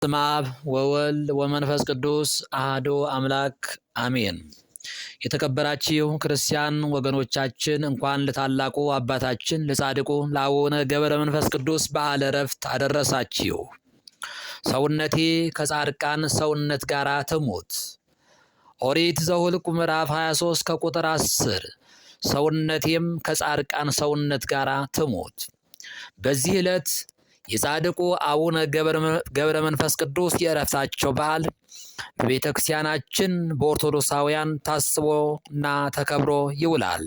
በስመ አብ ወወልድ ወመንፈስ ቅዱስ አሐዱ አምላክ አሜን። የተከበራችሁ ክርስቲያን ወገኖቻችን እንኳን ለታላቁ አባታችን ለጻድቁ ለአቡነ ገብረ መንፈስ ቅዱስ በዓለ ዕረፍት አደረሳችሁ። ሰውነቴ ከጻድቃን ሰውነት ጋር ትሙት። ኦሪት ዘኍልቍ ምዕራፍ 23 ከቁጥር 10 ሰውነቴም ከጻድቃን ሰውነት ጋር ትሙት። በዚህ ዕለት የጻድቁ አቡነ ገብረ መንፈስ ቅዱስ የዕረፍታቸው በዓል በቤተ ክርስቲያናችን በኦርቶዶክሳውያን ታስቦና ተከብሮ ይውላል።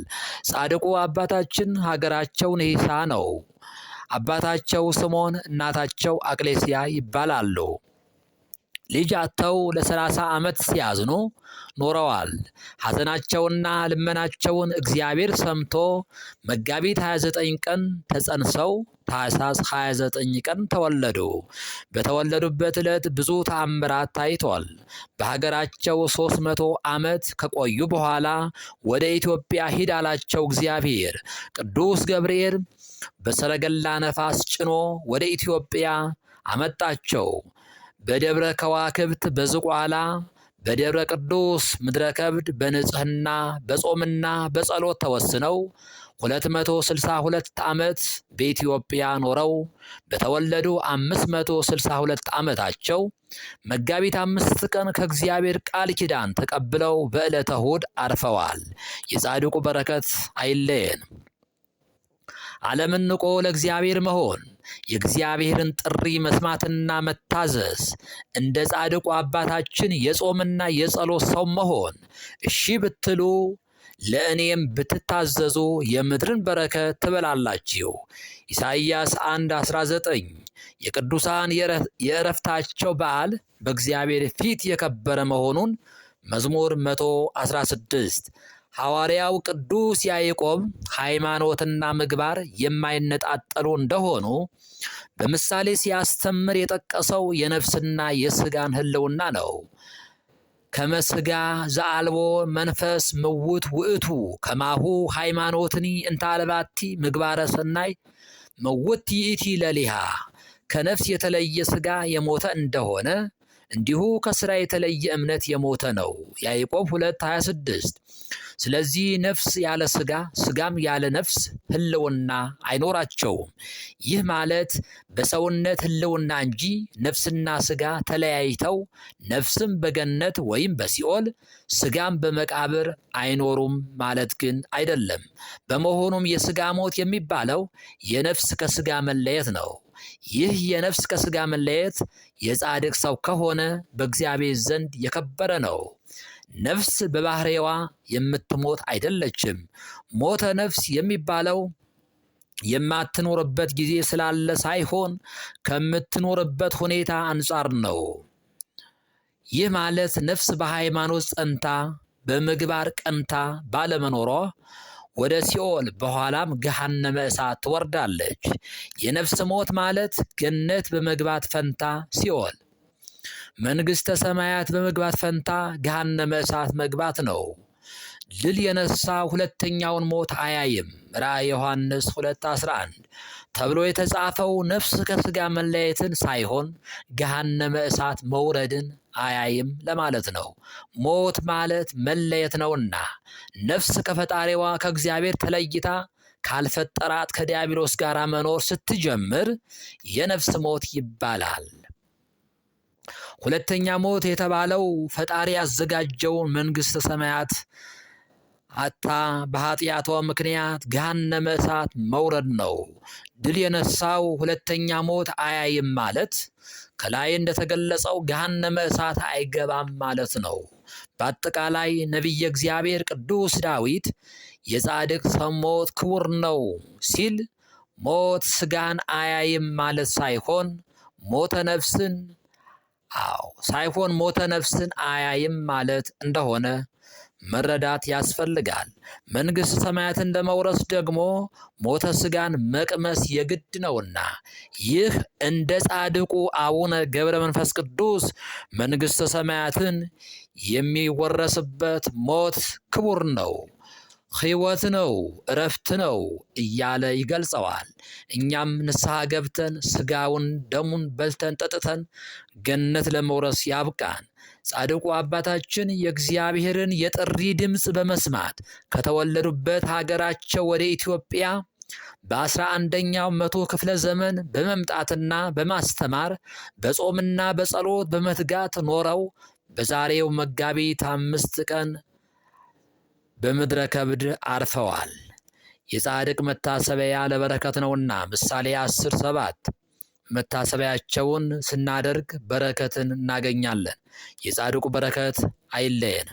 ጻድቁ አባታችን ሀገራቸው ንሂሳ ነው። አባታቸው ስምዖን እናታቸው አቅሌስያ ይባላሉ። ልጅ አጥተው ለ30 ዓመት ሲያዝኑ ኖረዋል። ሐዘናቸውና ልመናቸውን እግዚአብሔር ሰምቶ መጋቢት 29 ቀን ተጸንሰው ታኅሳስ 29 ቀን ተወለዱ። በተወለዱበት ዕለት ብዙ ተአምራት ታይቷል። በሀገራቸው 300 ዓመት ከቆዩ በኋላ ወደ ኢትዮጵያ ሂድ አላቸው እግዚአብሔር። ቅዱስ ገብርኤል በሰረገላ ነፋስ ጭኖ ወደ ኢትዮጵያ አመጣቸው። በደብረ ከዋክብት በዝቋላ በደብረ ቅዱስ ምድረ ከብድ በንጽህና በጾምና በጸሎት ተወስነው 262 ዓመት በኢትዮጵያ ኖረው በተወለዱ 562 ዓመታቸው መጋቢት 5 ቀን ከእግዚአብሔር ቃል ኪዳን ተቀብለው በዕለተ እሑድ አርፈዋል። የጻድቁ በረከት አይለየን። ዓለምን ንቆ ለእግዚአብሔር መሆን፣ የእግዚአብሔርን ጥሪ መስማትና መታዘዝ፣ እንደ ጻድቁ አባታችን የጾምና የጸሎት ሰው መሆን፣ እሺ ብትሉ ለእኔም ብትታዘዙ የምድርን በረከት ትበላላችሁ። ኢሳይያስ 1:19 የቅዱሳን የዕረፍታቸው በዓል በእግዚአብሔር ፊት የከበረ መሆኑን መዝሙር 116 ሐዋርያው ቅዱስ ያዕቆብ ሃይማኖትና ምግባር የማይነጣጠሉ እንደሆኑ በምሳሌ ሲያስተምር የጠቀሰው የነፍስና የሥጋን ህልውና ነው። ከመስጋ ዘአልቦ መንፈስ ምውት ውእቱ ከማሁ ሃይማኖትኒ እንታልባቲ ምግባረ ሰናይ ምውት ይእቲ ለሊሃ ከነፍስ የተለየ ሥጋ የሞተ እንደሆነ እንዲሁ ከሥራ የተለየ እምነት የሞተ ነው። ያዕቆብ 2:26 ስለዚህ ነፍስ ያለ ሥጋ ሥጋም ያለ ነፍስ ህልውና አይኖራቸውም። ይህ ማለት በሰውነት ህልውና እንጂ ነፍስና ሥጋ ተለያይተው ነፍስም በገነት ወይም በሲኦል ሥጋም በመቃብር አይኖሩም ማለት ግን አይደለም። በመሆኑም የሥጋ ሞት የሚባለው የነፍስ ከሥጋ መለየት ነው። ይህ የነፍስ ከሥጋ መለየት የጻድቅ ሰው ከሆነ በእግዚአብሔር ዘንድ የከበረ ነው። ነፍስ በባህሪዋ የምትሞት አይደለችም። ሞተ ነፍስ የሚባለው የማትኖርበት ጊዜ ስላለ ሳይሆን ከምትኖርበት ሁኔታ አንጻር ነው። ይህ ማለት ነፍስ በሃይማኖት ጸንታ በምግባር ቀንታ ባለመኖሯ ወደ ሲኦል በኋላም ገሃነመ እሳት ትወርዳለች። የነፍስ ሞት ማለት ገነት በመግባት ፈንታ ሲኦል፣ መንግሥተ ሰማያት በመግባት ፈንታ ገሃነመ እሳት መግባት ነው። ድል የነሳ ሁለተኛውን ሞት አያይም ራዕየ ዮሐንስ 2:11 ተብሎ የተጻፈው ነፍስ ከሥጋ መለየትን ሳይሆን ገሃነመ እሳት መውረድን አያይም ለማለት ነው። ሞት ማለት መለየት ነውና ነፍስ ከፈጣሪዋ ከእግዚአብሔር ተለይታ ካልፈጠራት ከዲያብሎስ ጋር መኖር ስትጀምር የነፍስ ሞት ይባላል። ሁለተኛ ሞት የተባለው ፈጣሪ ያዘጋጀውን መንግሥተ ሰማያት አታ በኃጢአቷ ምክንያት ገሃነመ እሳት መውረድ ነው። ድል የነሳው ሁለተኛ ሞት አያይም ማለት ከላይ እንደተገለጸው ገሃነመ እሳት አይገባም ማለት ነው። በአጠቃላይ ነቢየ እግዚአብሔር ቅዱስ ዳዊት የጻድቅ ሰው ሞት ክቡር ነው ሲል ሞት ሥጋን አያይም ማለት ሳይሆን ሞተ ነፍስን አያይም ማለት እንደሆነ መረዳት ያስፈልጋል። መንግሥተ ሰማያትን ለመውረስ ደግሞ ሞተ ሥጋን መቅመስ የግድ ነውና ይህ እንደ ጻድቁ አቡነ ገብረ መንፈስ ቅዱስ መንግሥተ ሰማያትን የሚወረስበት ሞት ክቡር ነው። ሕይወት ነው፣ እረፍት ነው እያለ ይገልጸዋል። እኛም ንስሐ ገብተን ሥጋውን ደሙን በልተን ጠጥተን ገነት ለመውረስ ያብቃን። ጻድቁ አባታችን የእግዚአብሔርን የጥሪ ድምፅ በመስማት ከተወለዱበት ሀገራቸው ወደ ኢትዮጵያ በ11ኛው መቶ ክፍለ ዘመን በመምጣትና በማስተማር በጾምና በጸሎት በመትጋት ኖረው በዛሬው መጋቢት 5 ቀን በምድረ ከብድ አርፈዋል። የጻድቅ መታሰቢያ ለበረከት ነውና ምሳሌ 10:7 መታሰቢያቸውን ስናደርግ በረከትን እናገኛለን። የጻድቁ በረከት አይለየን።